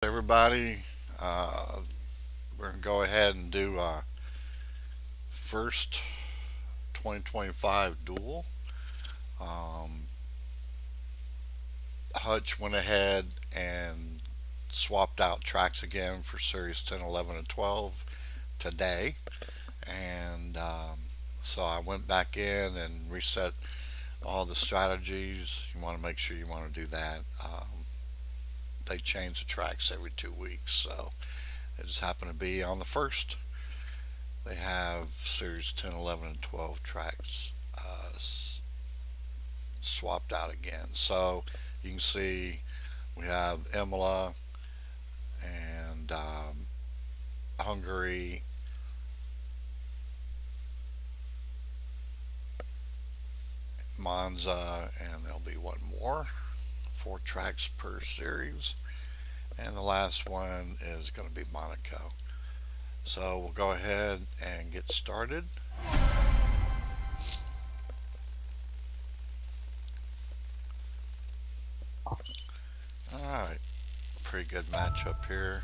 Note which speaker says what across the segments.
Speaker 1: Everybody. Uh, we're going to go ahead and do first 2025 duel. Um, Hutch went ahead and swapped out tracks again for Series 10, 11, and 12 today. And so I went back in and reset all the strategies. You want to make sure you want to do that. They change the tracks every 2 weeks. So it just happened to be on the first. They have Series 10, 11, and 12 tracks swapped out again. So you can see we have Imola and Hungary, Monza, and there'll be one more. 4 tracks per series. And the last one is going to be Monaco. So we'll go ahead and get started. Alright, pretty good matchup here.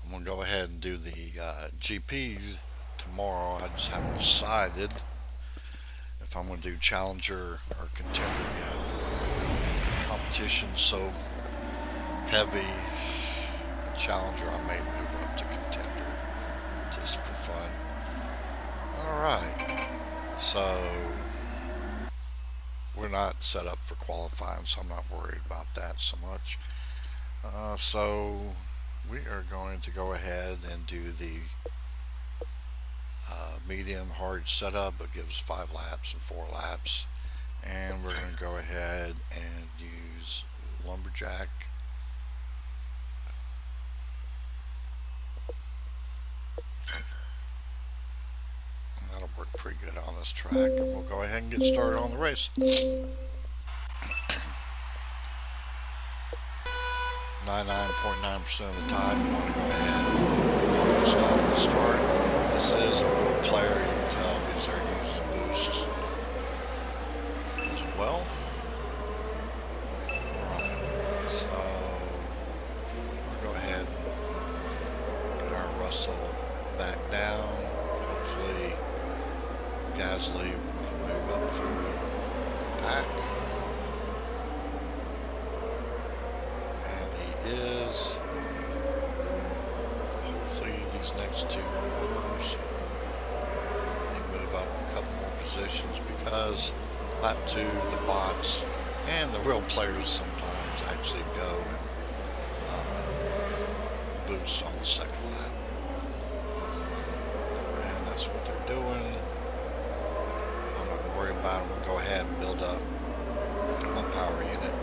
Speaker 1: I'm going to go ahead and do the GPs tomorrow. I just haven't decided if I'm going to do challenger or contender yet. Competition's so heavy. Challenger, I may move up to contender just for fun. All right. So we're not set up for qualifying, so I'm not worried about that so much. So we are going to go ahead and do the medium hard setup. It gives 5 laps and 4 laps. And we're going to go ahead and use lumberjack. That'll work pretty good on this track. And we'll go ahead and get started on the race. 99.9% of the time, you want to go ahead and boost off the start. This is a real player, you can tell, because they're using boosts as well. Alright, so we'll go ahead and get our Russell back down. Hopefully Gasly can move up through the pack. And he is. Hopefully these next 2 corners they move up a couple more positions, because lap 2 the bots and the real players sometimes actually go and boost on the second lap. And that's what they're doing. I'm not going to worry about them. We'll go ahead and build up my power unit.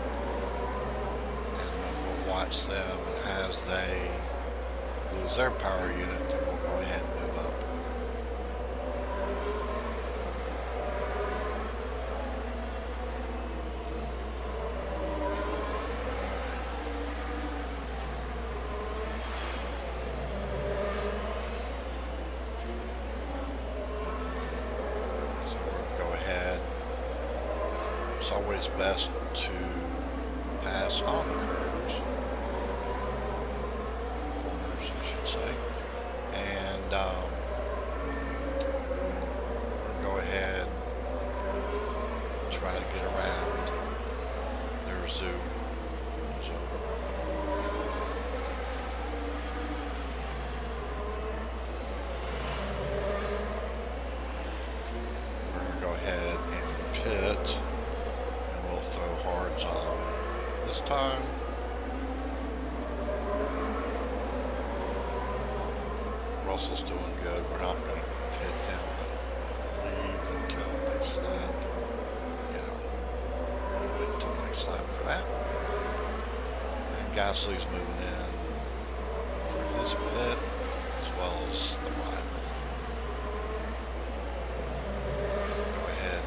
Speaker 1: And then we'll watch them, and as they lose their power unit, then we'll go ahead and move up. So we're going to go ahead. It's always best to pass on the curves. Corners, I should say. And we'll go ahead and try to get around their zoo. So we're going to go ahead and pit, and we'll throw hards on this time. Russell's doing good. We're not going to pit him, I don't believe, until next lap. Yeah, we'll wait until next lap for that. And Gasly's moving in for his pit, as well as the rival. Go ahead.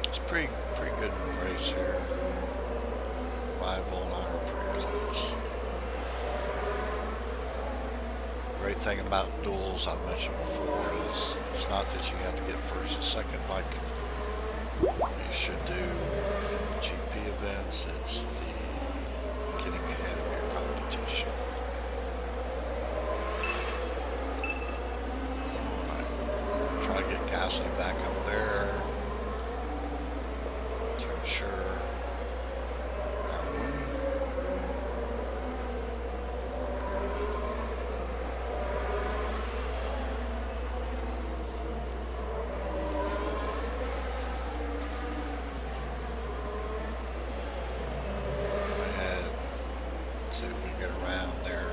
Speaker 1: It's pretty good race here. Rival and I are pretty close. great thing about duels I've mentioned before is it's not that you have to get first and second like you should do in the GP events. It's the getting ahead of your competition. Alright, try to get Gasly back up there to ensure our win. See if we can get around there.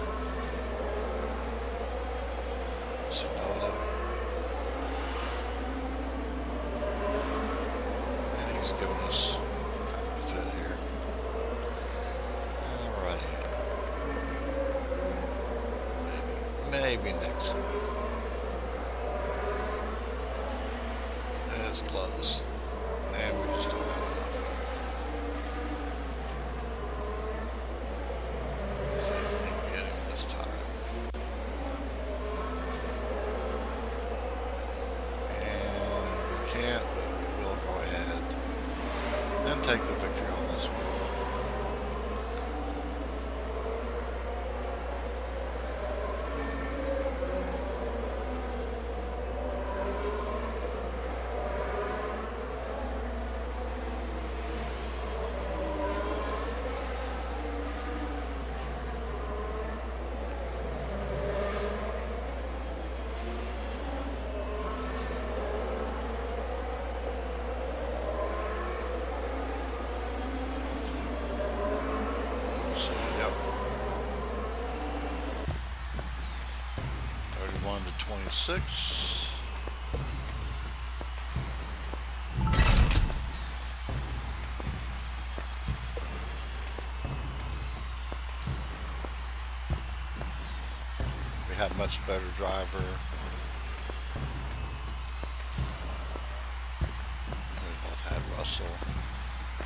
Speaker 1: Sonoda. And he's giving us kind of a fit here. Alrighty. Maybe next. It's close. And we just don't have enough. See if we can get him this time. And we can't, but we will go ahead and take the victory on this one. So, yep. 31 to 26. We had a much better driver. We both had Russell.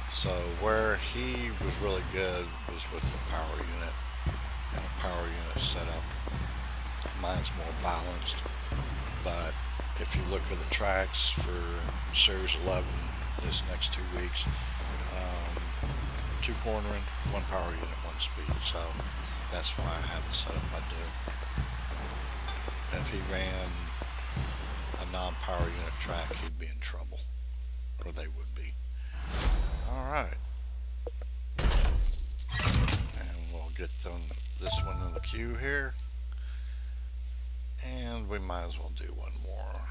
Speaker 1: So where he was really good was with the power unit and a power unit setup. Mine's more balanced, but if you look at the tracks for Series 11 this next 2 weeks, 2 cornering, 1 power unit, 1 speed. So that's why I have the setup I do. If he ran a non-power unit track, he'd be in trouble, or they would be. Alright, and we'll get this one in the queue here, and we might as well do one more.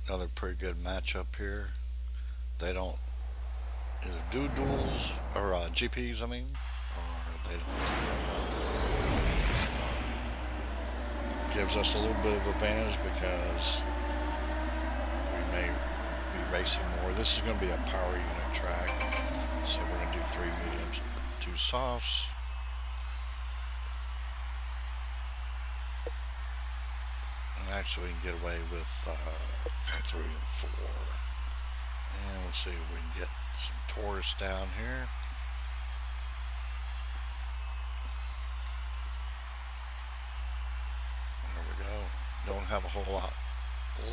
Speaker 1: Another pretty good matchup here. They don't either do duels or GPs, I mean, or they don't do real well. So gives us a little bit of advantage because we may be racing more. This is going to be a power unit track, so we're going to do 3 mediums, 2 softs. Actually, we can get away with 3 and 4. And let's see if we can get some Taurus down here. There we go. Don't have a whole lot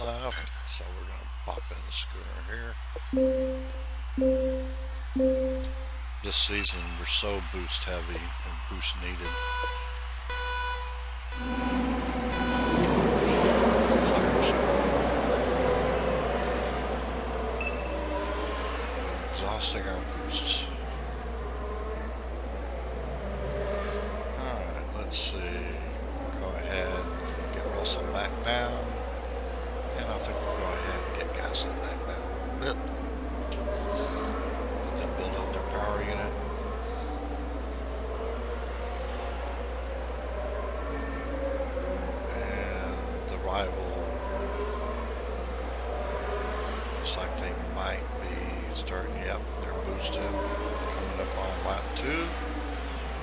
Speaker 1: left, so we're going to pop in the schooner here. This season, we're so boost heavy and boost needed. Exhausting our boosts. Alright, let's see. We'll go ahead and get Russell back down. And I think we'll go ahead and get Gasly back down a little bit. Let them build up their power unit. rival. Looks like they might be starting. Yep, they're boosting. Coming up on lap 2,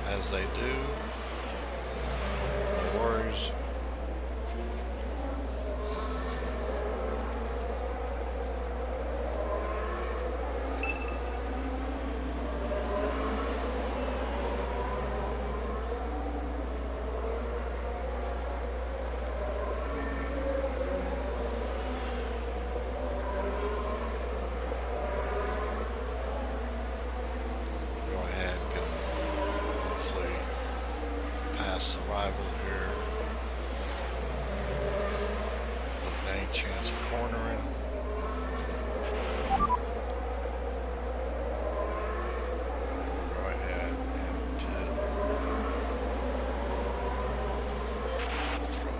Speaker 1: as they do. No worries. The rival here. Looking at any chance of cornering. We'll go ahead and pit. Throw.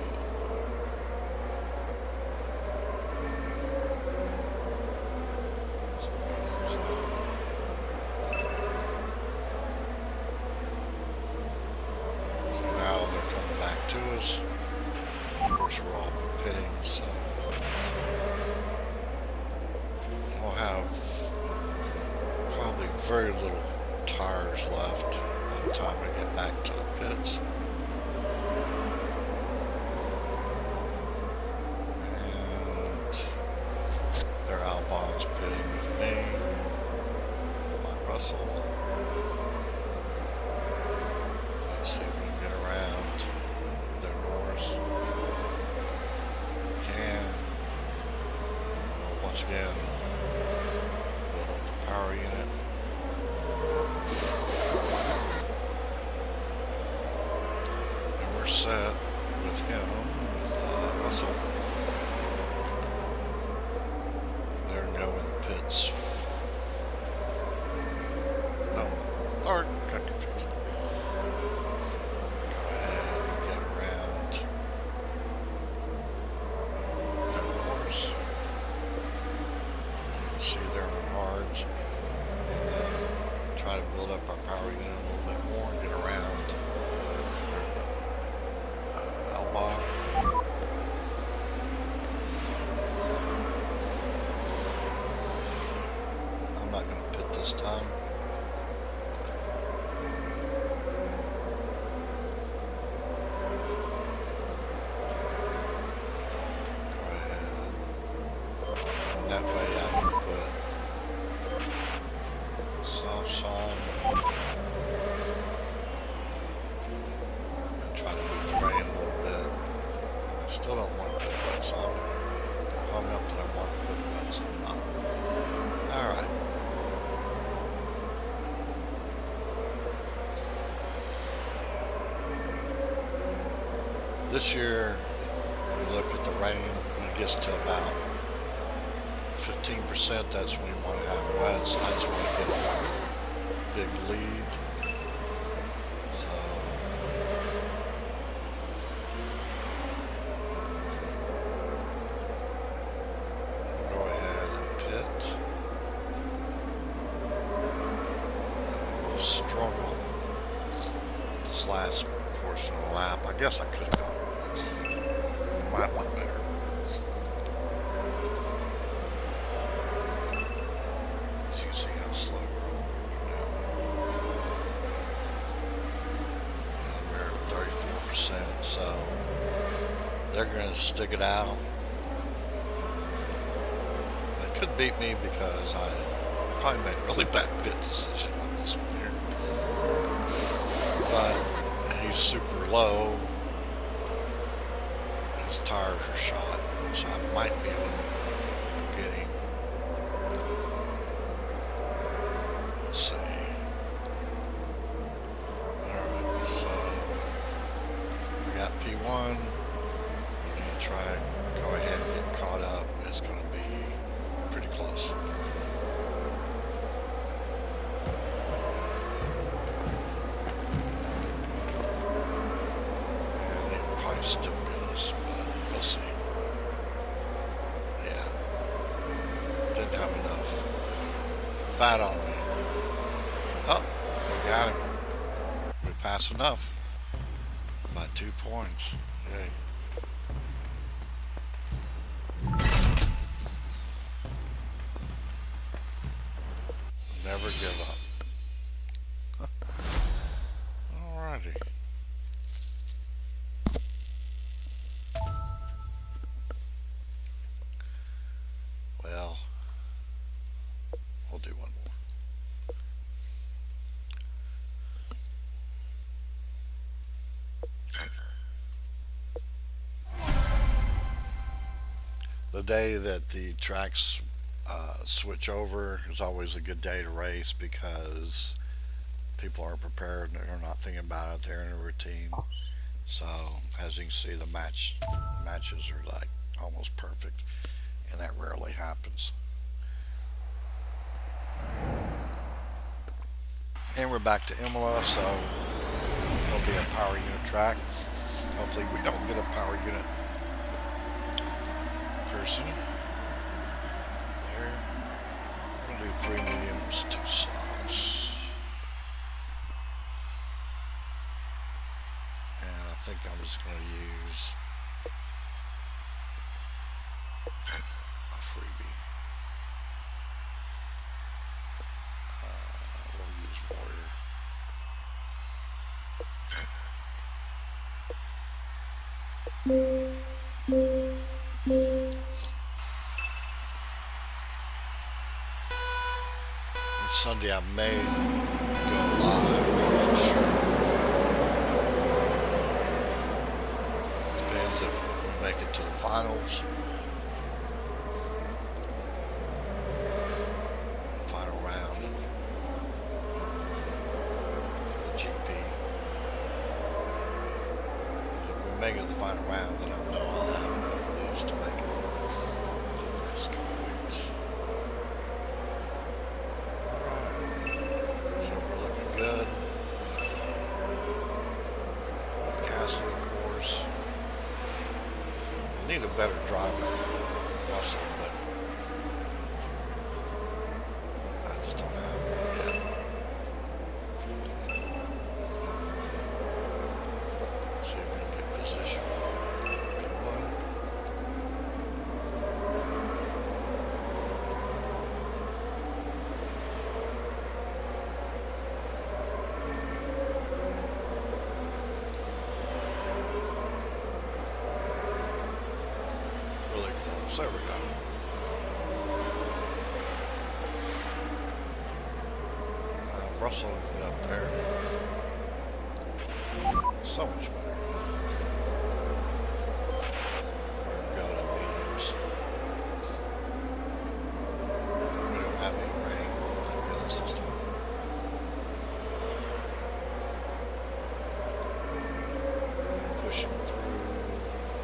Speaker 1: To us. Of course, we're all pitting, so we'll have probably very little tires left by the time we get back to the pits. And there Albon's pitting with me, with my Russell. Let's see if we can get around their Norris. We can. Once again, build up the power unit. And we're set with him, with Russell. They're going to go in the pits. No, or got confused. See they're on hards, and then try to build up our power unit a little bit more and get around their Albon. I'm not going to pit this time. That way I can put softs on and try to beat the rain a little bit. I still don't want to put wets on. I'm hung up that I want to put wets on. Not. Alright. This year, if we look at the rain, when it gets to about 15%, that's when you want to have wets. I just want to get a big lead. So I'll go ahead and pit. And we'll struggle with this last portion of the lap. I guess I could have gone wets. Might went better. See how slow we're all going now. And we're at 34%, so they're going to stick it out. They could beat me because I probably made a really bad pit decision on this one here. But he's super low. His tires are shot, so I might be able to get him. Let's see. Alright, so we got P1. We need to try go ahead and get caught up. It's going to be pretty close. And they'll probably still get us, but we'll see. Yeah. Didn't have enough bat on me. Oh, we got him. We passed enough by 2 points. Yay. never give up. Alrighty. Well, we'll do one more. The day that the tracks switch over is always a good day to race because people aren't prepared, they're not thinking about it, they're in a routine. So as you can see, the matches are like almost perfect, and that rarely happens. And we're back to Imola, so it'll be a power unit track. Hopefully we don't get a power unit person there. We're gonna do 3 mediums, 2 softs, and I think I'm just gonna use a freebie. We'll use Warrior. And Sunday I may go live, I'm not sure. Depends if we make it to the finals. The final round for the GP. Because if we make it to the final round, then I'll know I'll have enough boost to make it through the next couple of weeks. Alright, so we're looking good. With Gasly, of course. We need a better driver than Russell, but I just don't have one yet. See if we can get position. P1. Really close. There we go. If Russell get up there, so much better. We're gonna go to mediums. We don't have any rain, thank goodness this time. Pushing through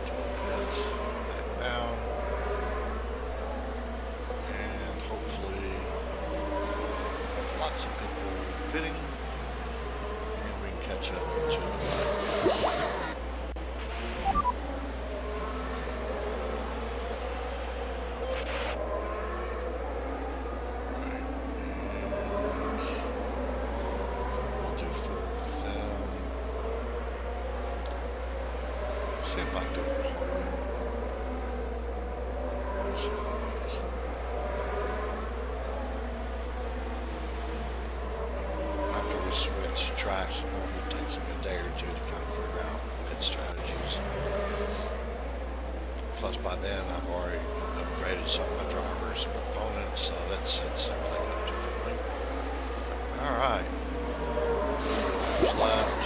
Speaker 1: to the pits, back down, and hopefully have lots of people pitting, and we can catch up to the riders. Alright, and we'll do 4 of them. Seems like doing it hard. We'll see how it goes. After we switch tracks, it normally takes me a day or two to kind of figure out pit strategies. Plus, by then, I've already upgraded some of my drivers and components, so that sets everything up differently. Alright. Who's left?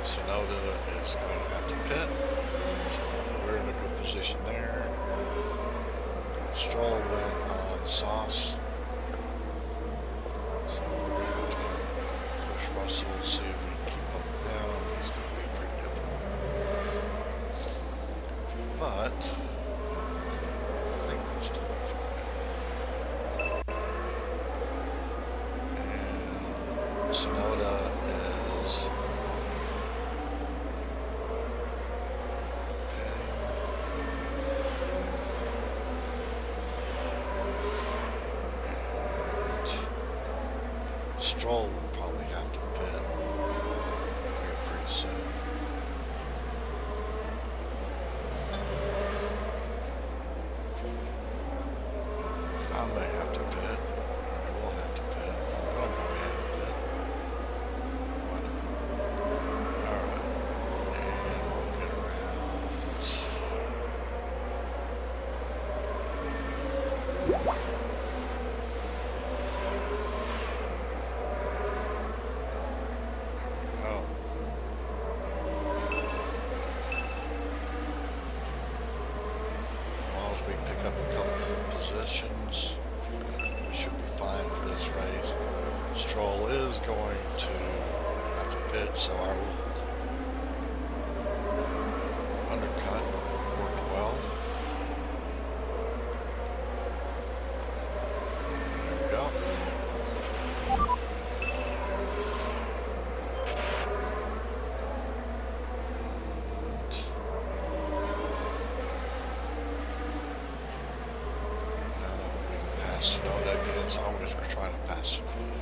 Speaker 1: Sonoda is going to have to pit, so we're in a good position there. Stroll went on sauce, so we're going to have to kind of push Russell and see if we can keep up with him. He's going to be pretty difficult. But I think we'll still be fine. And Sonoda is Stroll will probably have to pit here pretty soon. pit, so our undercut worked well. There we go. And now we can pass Sonoda again. As always, we're trying to pass Sonoda.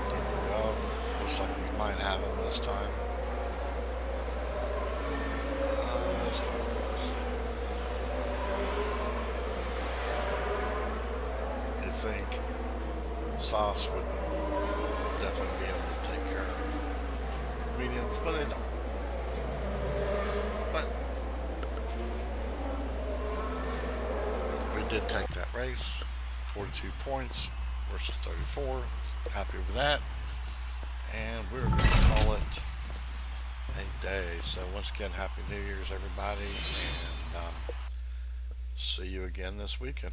Speaker 1: There we go. Looks like we might have him this time. It's going to be close. You think Sauce would definitely be able to take care of mediums, but they don't. But we did take that race, 42 points versus 34. Happy with that. And we're going to call it a day. So once again, Happy New Year's, everybody, and see you again this weekend.